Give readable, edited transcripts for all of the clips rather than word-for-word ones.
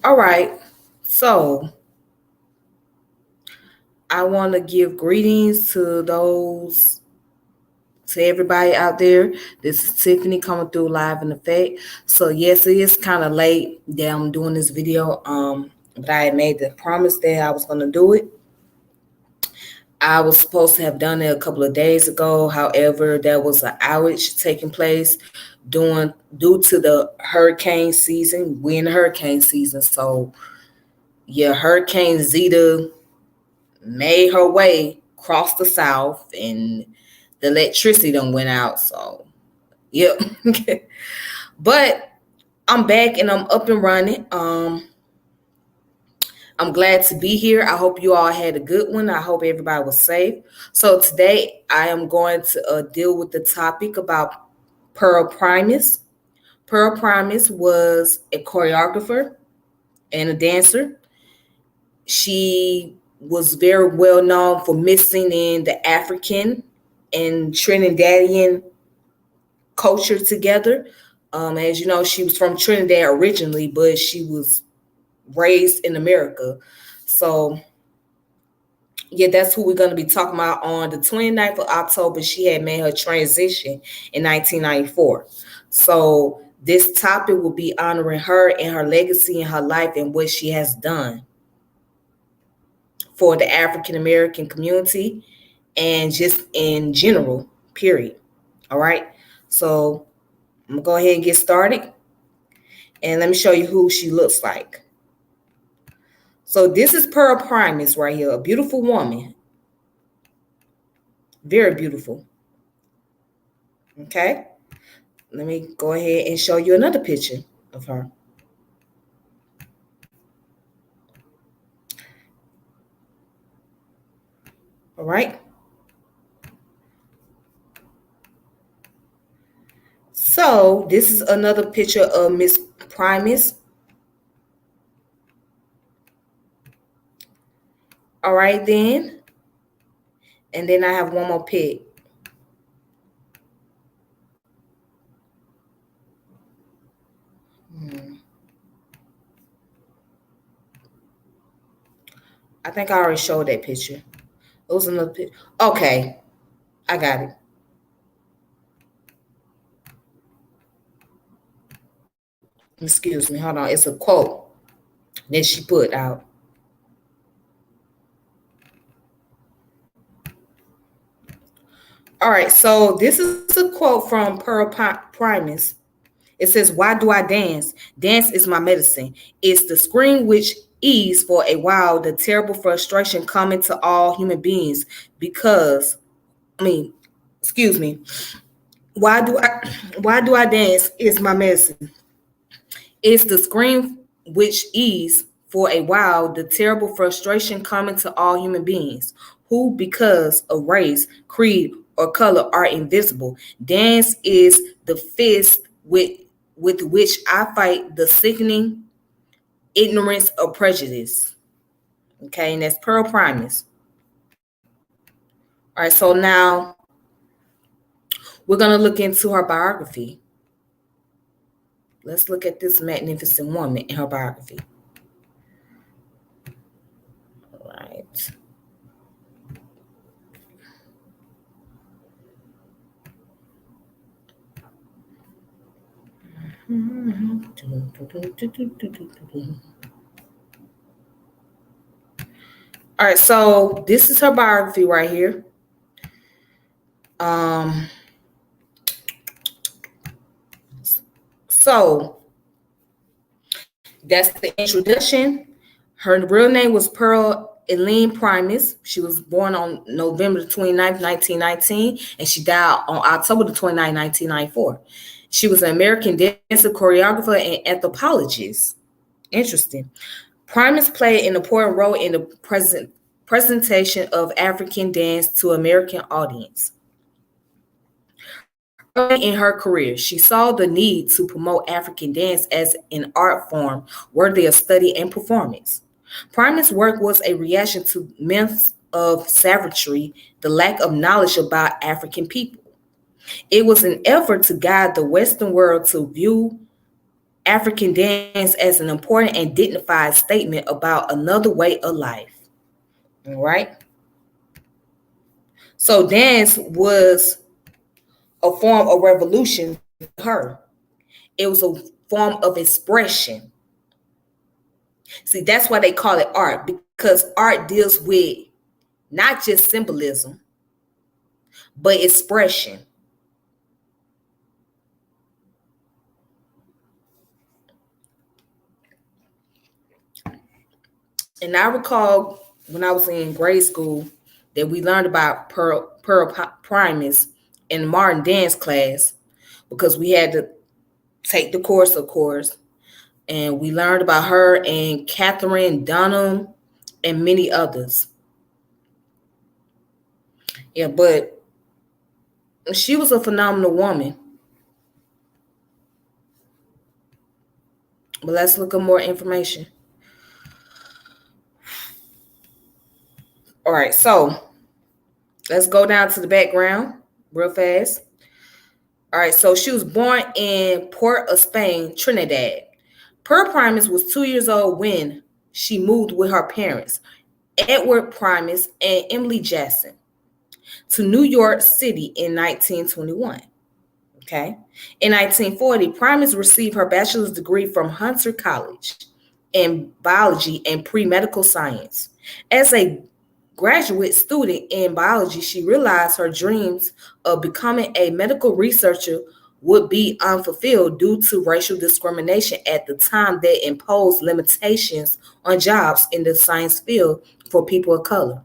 All right. So I want to give greetings to everybody out there. This is Tiffany coming through live in effect. So yes, it is kind of late that I'm doing this video. But I had made the promise that I was gonna do it. I was supposed to have done it a couple of days ago. However, there was an outage taking place due to the hurricane season. We're in the hurricane season, so yeah, Hurricane Zeta made her way across the south, and the electricity done went out. So yep. But I'm back and I'm up and running. I'm glad to be here. I hope you all had a good one. I hope everybody was safe. So today I am going to deal with the topic about Pearl Primus. Pearl Primus was a choreographer and a dancer. She was very well known for mixing in the African and Trinidadian culture together. As you know, she was from Trinidad originally, but she was raised in America. So, yeah, that's who we're going to be talking about. On the 29th of October, she had made her transition in 1994. So, this topic will be honoring her and her legacy in her life and what she has done for the African American community and just in general, period. All right. So, I'm going to go ahead and get started. And let me show you who she looks like. So this is Pearl Primus right here, a beautiful woman. Very beautiful. Okay. Let me go ahead and show you another picture of her. All right. So this is another picture of Miss Primus. All right then. And then I have one more pic. I think I already showed that picture. It was another picture. Okay. I got it. Excuse me. Hold on. It's a quote that she put out. All right. So this is a quote from Pearl Primus. It says, "Why do I dance? Dance is my medicine. It's the scream which ease for a while the terrible frustration coming to all human beings. Because, excuse me. Why do I why do I dance is my medicine? It's the scream which ease for a while the terrible frustration common to all human beings, who, because of race, creed, or color, are invisible. Dance is the fist with which I fight the sickening ignorance of prejudice." Okay, and that's Pearl Primus. All right, so now we're gonna look into her biography. Let's look at this magnificent woman in her biography. All right. All right, so this is her biography right here. Um, so that's the introduction. Her real name was Pearl Primus. She was born on November the 29th, 1919, and she died on October the 29th, 1994. She was an American dancer, choreographer, and anthropologist. Interesting. Primus played an important role in the presentation of African dance to American audience. Early in her career, she saw the need to promote African dance as an art form worthy of study and performance. Primus' work was a reaction to myths of savagery, the lack of knowledge about African people. It was an effort to guide the Western world to view African dance as an important and dignified statement about another way of life. All right. So dance was a form of revolution to her. It was a form of expression. See, that's why they call it art, because art deals with not just symbolism, but expression. And I recall when I was in grade school that we learned about Pearl Primus in Martin dance class because we had to take the course, of course. And we learned about her and Catherine Dunham and many others. Yeah, but she was a phenomenal woman. But let's look at more information. All right, so let's go down to the background real fast. All right, so she was born in Port of Spain, Trinidad. Pearl Primus was 2 years old when she moved with her parents, Edward Primus and Emily Jackson, to New York City in 1921. Okay. In 1940, Primus received her bachelor's degree from Hunter College in biology and pre-medical science. As a graduate student in biology, she realized her dreams of becoming a medical researcher would be unfulfilled due to racial discrimination at the time that imposed limitations on jobs in the science field for people of color.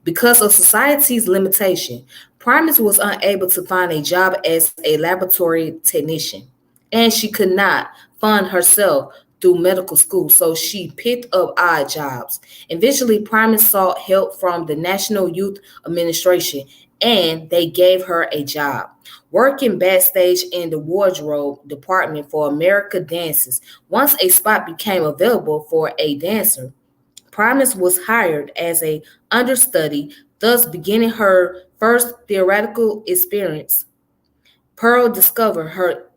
Because of society's limitation, Primus was unable to find a job as a laboratory technician, and she could not fund herself through medical school, so she picked up odd jobs. Eventually, Primus sought help from the National Youth Administration, and they gave her a job. Working backstage in the wardrobe department for America Dances, once a spot became available for a dancer, Primus was hired as a understudy, thus beginning her first theatrical experience. Pearl discovered her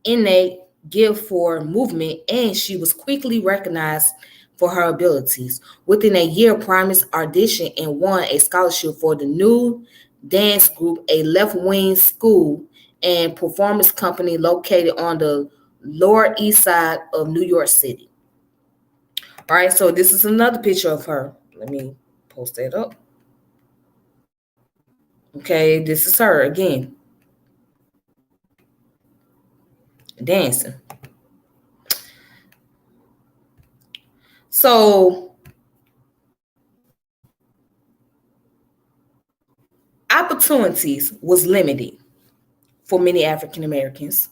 innate gift for movement, and she was quickly recognized for her abilities. Within a year, Primus auditioned and won a scholarship for the new dance group, a left-wing school and performance company located on the Lower East Side of New York City. All right, so this is another picture of her. Let me post that up. Okay, this is her again, dancing. So opportunities was limited for many African Americans.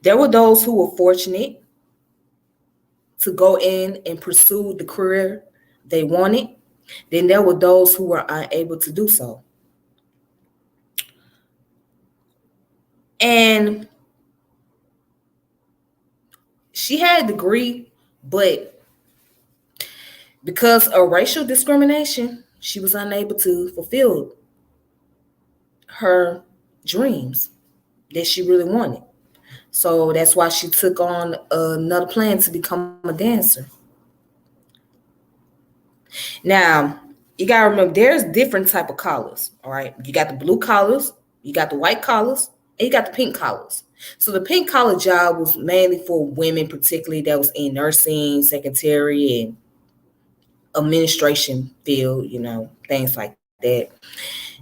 There were those who were fortunate to go in and pursue the career they wanted. Then there were those who were unable to do so. And she had a degree, but because of racial discrimination, she was unable to fulfill her dreams that she really wanted. So that's why she took on another plan to become a dancer. Now, you gotta remember there's different type of collars. All right, you got the blue collars, you got the white collars, and you got the pink collars. So the pink collar job was mainly for women, particularly that was in nursing, secretary, and administration field. Things like that.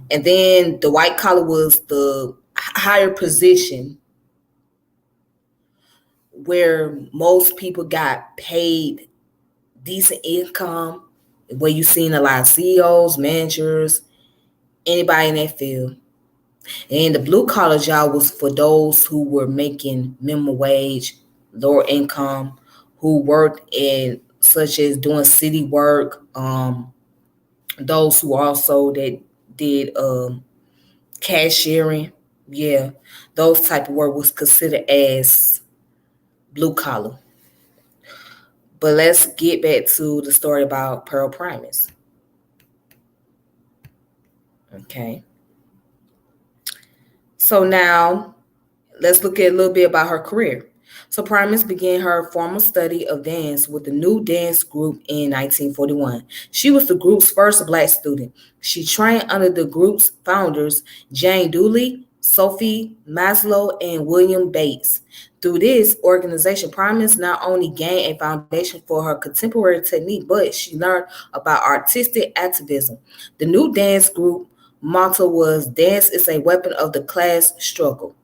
And then the white collar was the higher position where most people got paid decent income, where you seen a lot of CEOs, managers, anybody in that field. And the blue collar job was for those who were making minimum wage, lower income, who worked in such as doing city work, those who also that did cashiering. Yeah, those type of work was considered as blue collar. But let's get back to the story about Pearl Primus. Okay. So now let's look at a little bit about her career. So Primus began her formal study of dance with the New Dance Group in 1941. She was the group's first black student. She trained under the group's founders, Jane Dooley, Sophie Maslow, and William Bates. Through this organization, Primus not only gained a foundation for her contemporary technique, but she learned about artistic activism. The New Dance Group motto was "Dance is a weapon of the class struggle."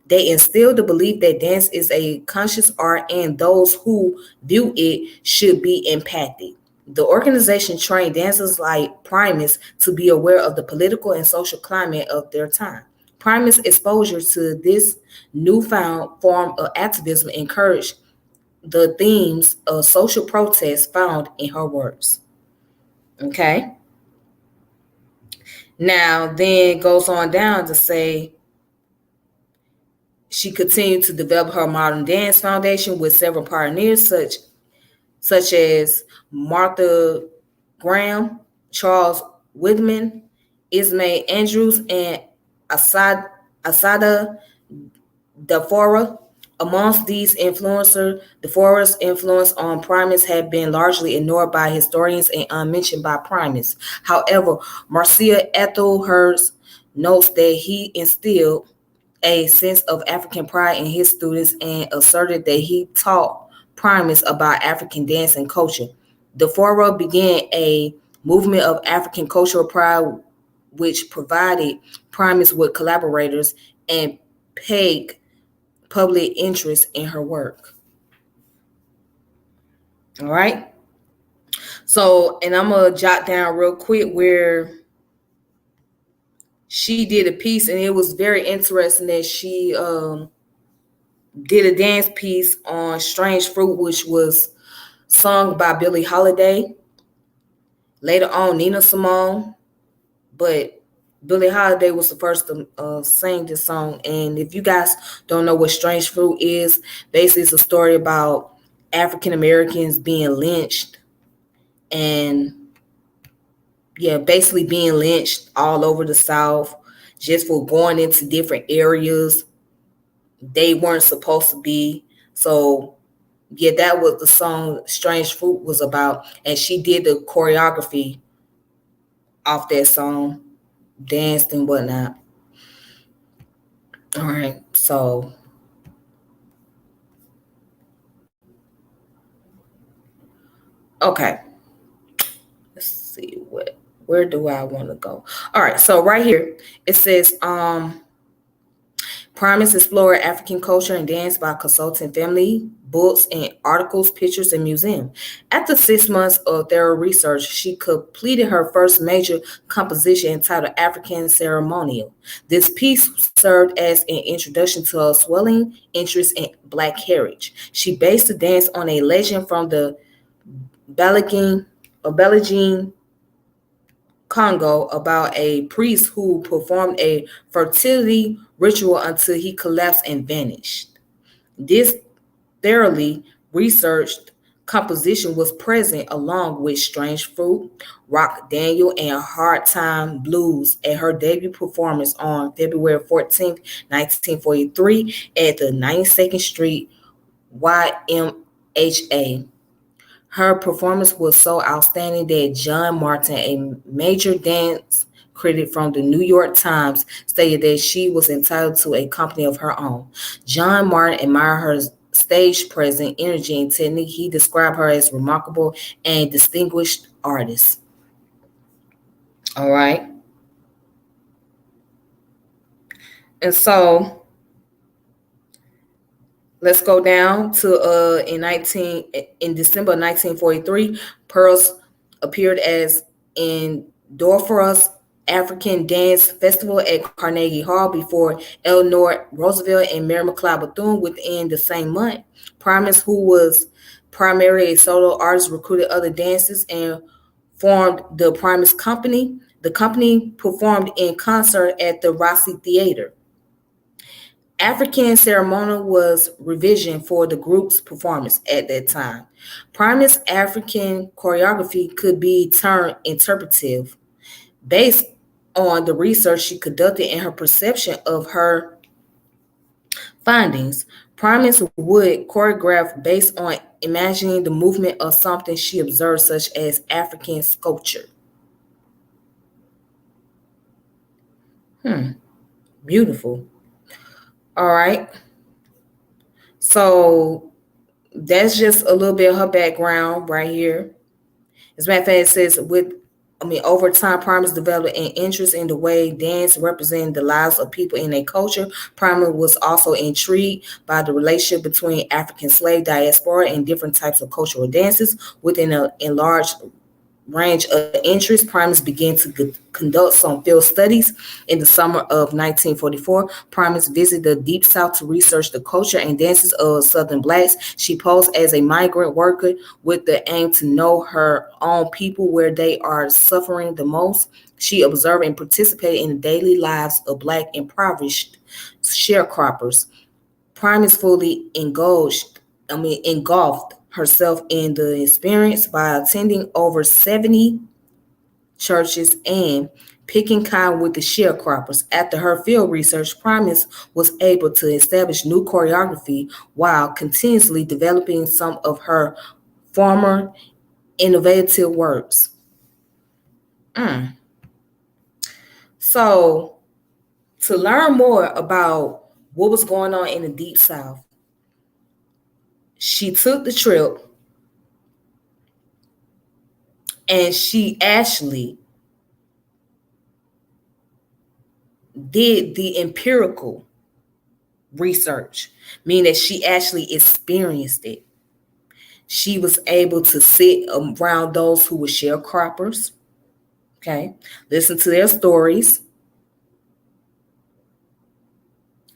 They instilled the belief that dance is a conscious art and those who view it should be impacted. The organization trained dancers like Primus to be aware of the political and social climate of their time. Primus' exposure to this newfound form of activism encouraged the themes of social protest found in her works. Okay. Now, then it goes on down to say she continued to develop her modern dance foundation with several pioneers such as Martha Graham, Charles Whitman, Ismay Andrews, and Asada Dafora. Amongst these influencers, Defora's influence on Primus had been largely ignored by historians and unmentioned by Primus. However, Marcia Ethelhurst notes that he instilled a sense of African pride in his students and asserted that he taught Primus about African dance and culture. Defora began a movement of African cultural pride, which provided Primus with collaborators and paid public interest in her work. All right. So, and I'm going to jot down real quick where she did a piece, and it was very interesting that she did a dance piece on Strange Fruit, which was sung by Billie Holiday. Later on, Nina Simone, but Billie Holiday was the first to sing this song. And if you guys don't know what Strange Fruit is, basically it's a story about African Americans being lynched and basically being lynched all over the South just for going into different areas they weren't supposed to be. So that was the song Strange Fruit was about. And she did the choreography off that song, danced and whatnot. All right, so okay. Let's see where do I want to go? All right, so right here it says Primus explored African culture and dance by consulting family, books, and articles, pictures, and museum. After 6 months of thorough research, she completed her first major composition entitled African Ceremonial. This piece served as an introduction to her swelling interest in Black heritage. She based the dance on a legend from the Belgian Congo about a priest who performed a fertility ritual until he collapsed and vanished. This thoroughly researched composition was present along with Strange Fruit, Rock Daniel, and Hard Time Blues at her debut performance on February 14th, 1943 at the 92nd Street YMHA. Her performance was so outstanding that John Martin, a major dance critic from the New York Times, stated that she was entitled to a company of her own. John Martin admired her stage presence, energy, and technique. He described her as remarkable and distinguished artist. All right. And so let's go down to in December 1943, Pearls appeared as in Dorfra's African Dance Festival at Carnegie Hall before Eleanor Roosevelt and Mary McLeod Bethune within the same month. Primus, who was primarily a solo artist, recruited other dancers and formed the Primus Company. The company performed in concert at the Rossi Theater. African ceremonial was revision for the group's performance at that time. Primus' African choreography could be termed interpretive, based on the research she conducted and her perception of her findings. Primus would choreograph based on imagining the movement of something she observed, such as African sculpture. Beautiful. All right. So that's just a little bit of her background right here. As a matter of fact, it says over time, Primus developed an interest in the way dance represented the lives of people in a culture. Primus was also intrigued by the relationship between African slave diaspora and different types of cultural dances within a enlarged range of interest. Primus began to conduct some field studies. In the summer of 1944, Primus visited the Deep South to research the culture and dances of Southern blacks. She posed as a migrant worker with the aim to know her own people where they are suffering the most. She observed and participated in the daily lives of black impoverished sharecroppers. Primus fully engulfed herself in the experience by attending over 70 churches and picking cotton with the sharecroppers. After her field research, Primus was able to establish new choreography while continuously developing some of her former innovative works. So, to learn more about what was going on in the Deep South, she took the trip and she actually did the empirical research, meaning that she actually experienced it. She was able to sit around those who were sharecroppers, okay, listen to their stories.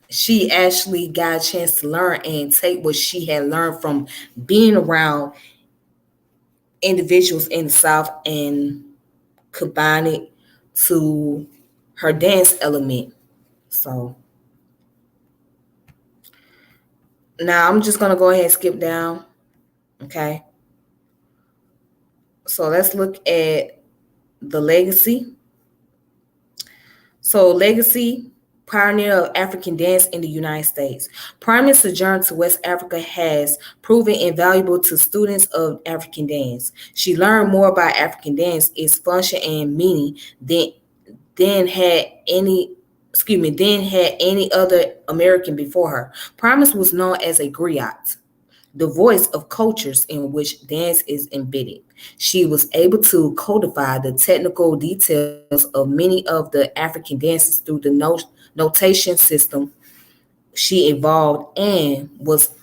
She actually got a chance to learn and take what she had learned from being around individuals in the South and combine it to her dance element. So now I'm just going to go ahead and skip down. Okay. So let's look at the legacy. So legacy, pioneer of African dance in the United States. Primus' sojourn to West Africa has proven invaluable to students of African dance. She learned more about African dance, its function and meaning than had any other American before her. Primus was known as a griot, the voice of cultures in which dance is embedded. She was able to codify the technical details of many of the African dances through the notation system she evolved, and was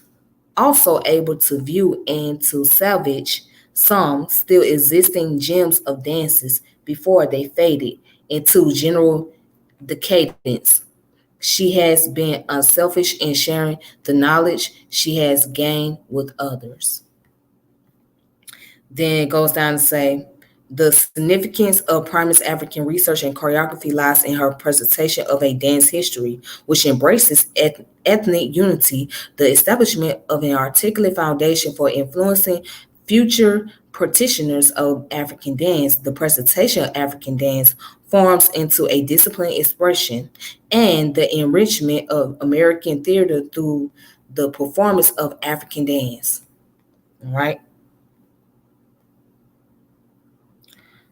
also able to view and to salvage some still existing gems of dances before they faded into general decadence. She has been unselfish in sharing the knowledge she has gained with others. Then it goes down to say, the significance of Primus' African research and choreography lies in her presentation of a dance history, which embraces ethnic unity, the establishment of an articulate foundation for influencing future practitioners of African dance, the presentation of African dance forms into a disciplined expression and the enrichment of American theater through the performance of African dance. All right.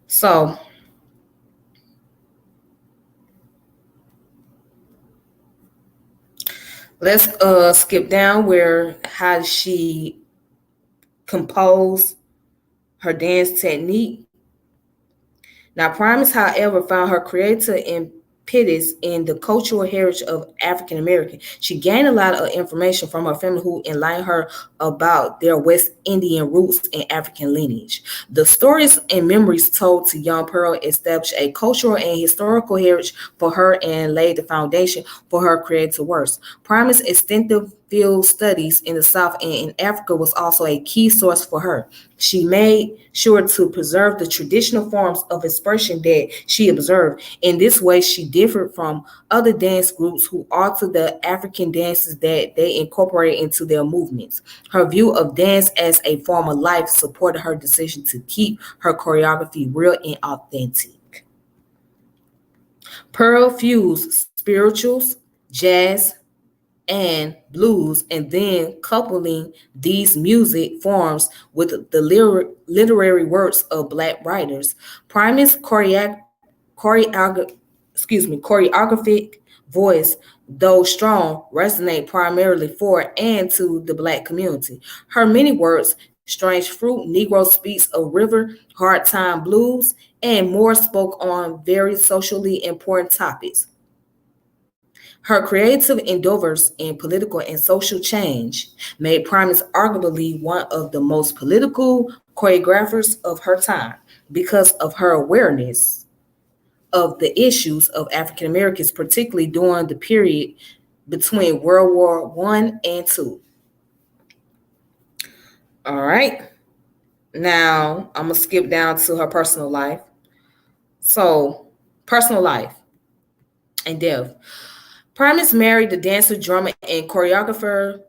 So let's skip down where how she composed her dance technique. Now, Primus, however, found her creative impetus in the cultural heritage of African American. She gained a lot of information from her family who enlightened her about their West Indian roots and African lineage. The stories and memories told to young Pearl established a cultural and historical heritage for her and laid the foundation for her creative works. Primus' extensive field studies in the South and in Africa was also a key source for her. She made sure to preserve the traditional forms of expression that she observed. In this way, she differed from other dance groups who altered the African dances that they incorporated into their movements. Her view of dance as a form of life supported her decision to keep her choreography real and authentic. Pearl fused spirituals, jazz, and blues, and then coupling these music forms with the literary works of Black writers. Primus' choreographic voice, though strong, resonate primarily for and to the Black community. Her many works, Strange Fruit, Negro Speaks a River, Hard Time Blues, and more spoke on very socially important topics. Her creative endeavors in political and social change made Primus arguably one of the most political choreographers of her time because of her awareness of the issues of African Americans, particularly during the period between World War One and Two. All right. Now I'm gonna skip down to her personal life. So, personal life and death. Primus married the dancer, drummer, and choreographer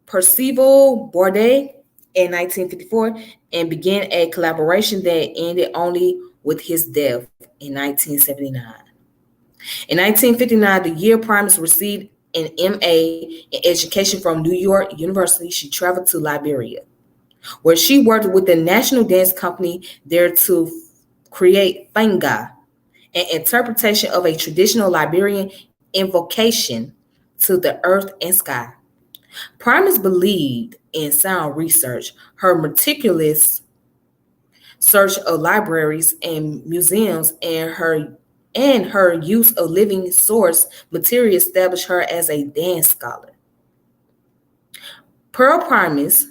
Percival Bourdais in 1954 and began a collaboration that ended only with his death in 1979. In 1959, the year Primus received an MA in education from New York University, she traveled to Liberia, where she worked with the National Dance Company there to create Fanga, an interpretation of a traditional Liberian invocation to the earth and sky. Primus believed in sound research. Her meticulous search of libraries and museums and her use of living source material established her as a dance scholar. Pearl Primus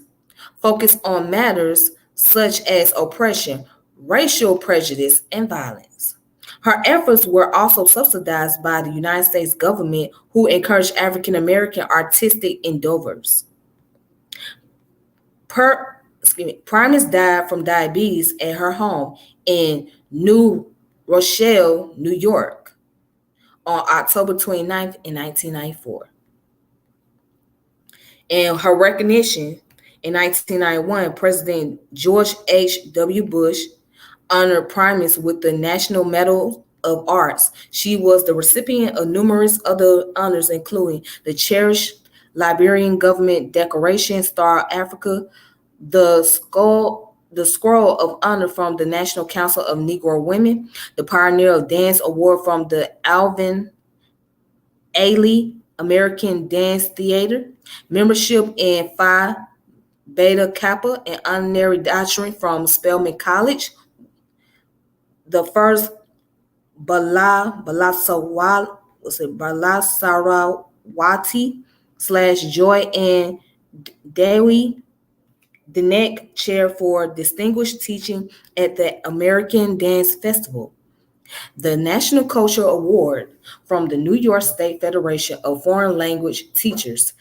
focused on matters such as oppression, racial prejudice, and violence. Her efforts were also subsidized by the United States government, who encouraged African American artistic endeavors. Primus died from diabetes at her home in New Rochelle, New York, on October 29th in 1994. And her recognition in 1991, President George H.W. Bush honored Primus with the National Medal of Arts. She was the recipient of numerous other honors, including the cherished Liberian Government Decoration, Star of Africa, the Scroll of Honor from the National Council of Negro Women, the Pioneer of Dance Award from the Alvin Ailey American Dance Theater, membership in Phi Beta Kappa, an honorary doctorate from Spelman College, the first Balasarawati / Joy and Dewi Dinek Chair for Distinguished Teaching at the American Dance Festival, the National Cultural Award from the New York State Federation of Foreign Language Teachers,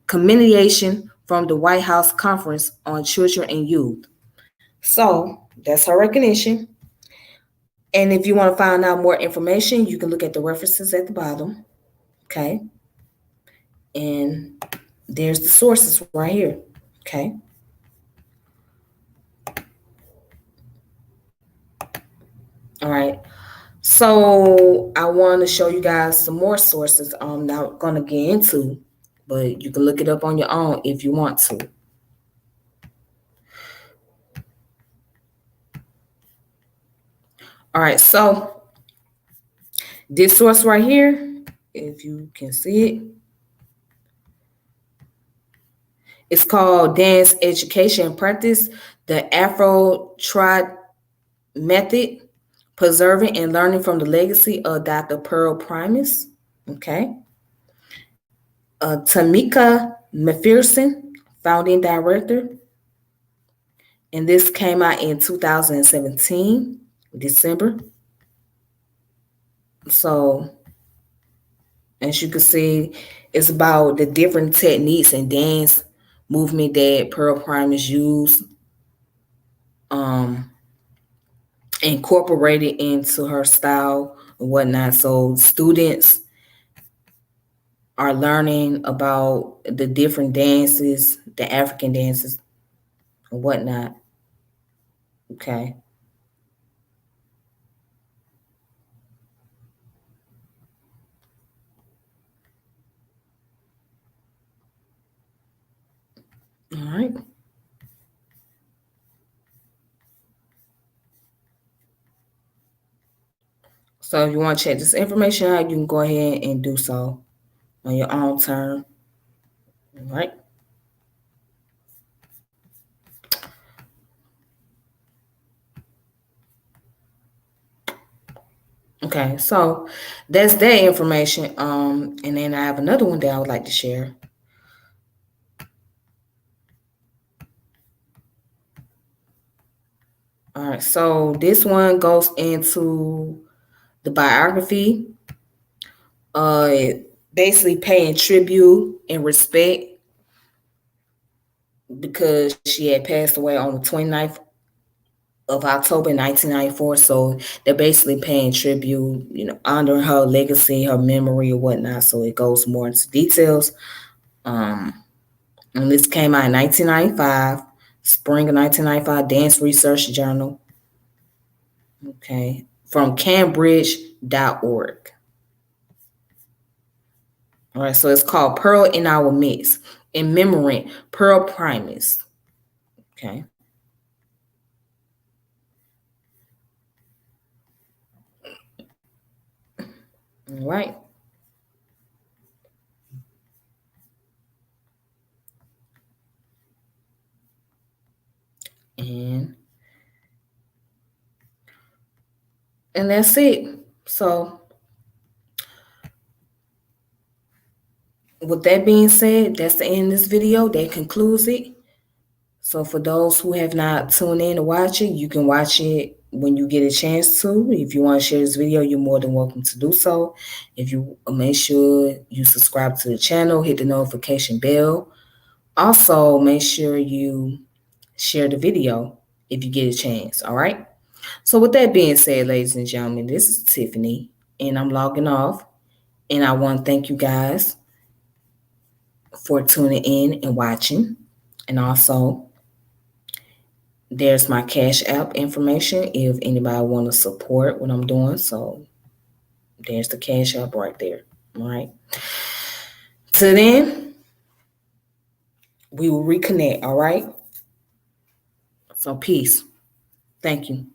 commendation from the White House Conference on Children and Youth. So that's her recognition. And if you want to find out more information, you can look at the references at the bottom. Okay. And there's the sources right here. Okay. All right. So I want to show you guys some more sources I'm not going to get into, but you can look it up on your own if you want to. All right. So this source right here, if you can see it, it's called Dance Education and Practice, the Afro Trot Method, Preserving and Learning from the Legacy of Dr. Pearl Primus. Okay. Tamika McPherson, founding director. And this came out in 2017, December. So, as you can see, it's about the different techniques and dance movement that Pearl Primus used, um, incorporated into her style and whatnot. So, students are learning about the different dances, the African dances and whatnot. Okay. All right. So if you want to check this information out, you can go ahead and do so on your own term. All right. Okay, so that's that information. And then I have another one that I would like to share. All right, so this one goes into the biography, uh, basically paying tribute and respect because she had passed away on the 29th of October 1994. So they're basically paying tribute, honoring her legacy, her memory, or whatnot. So it goes more into details. Um, and this came out in 1995, spring of 1995, Dance Research Journal. Okay, from Cambridge.org. All right, so it's called Pearl in Our Midst, in memory, Pearl Primus. Okay, all right. And and that's it. So with that being said, that's the end of this video. That concludes it. So for those who have not tuned in to watch it, you can watch it when you get a chance to. If you want to share this video, you're more than welcome to do so. If you make sure you subscribe to the channel, hit the notification bell. Also, make sure you share the video if you get a chance. All right. So with that being said, ladies and gentlemen, this is Tiffany, and I'm logging off. And I want to thank you guys for tuning in and watching. And also, there's my Cash App information if anybody want to support what I'm doing. So there's the Cash App right there. All right. Till then, we will reconnect. All right. So peace. Thank you.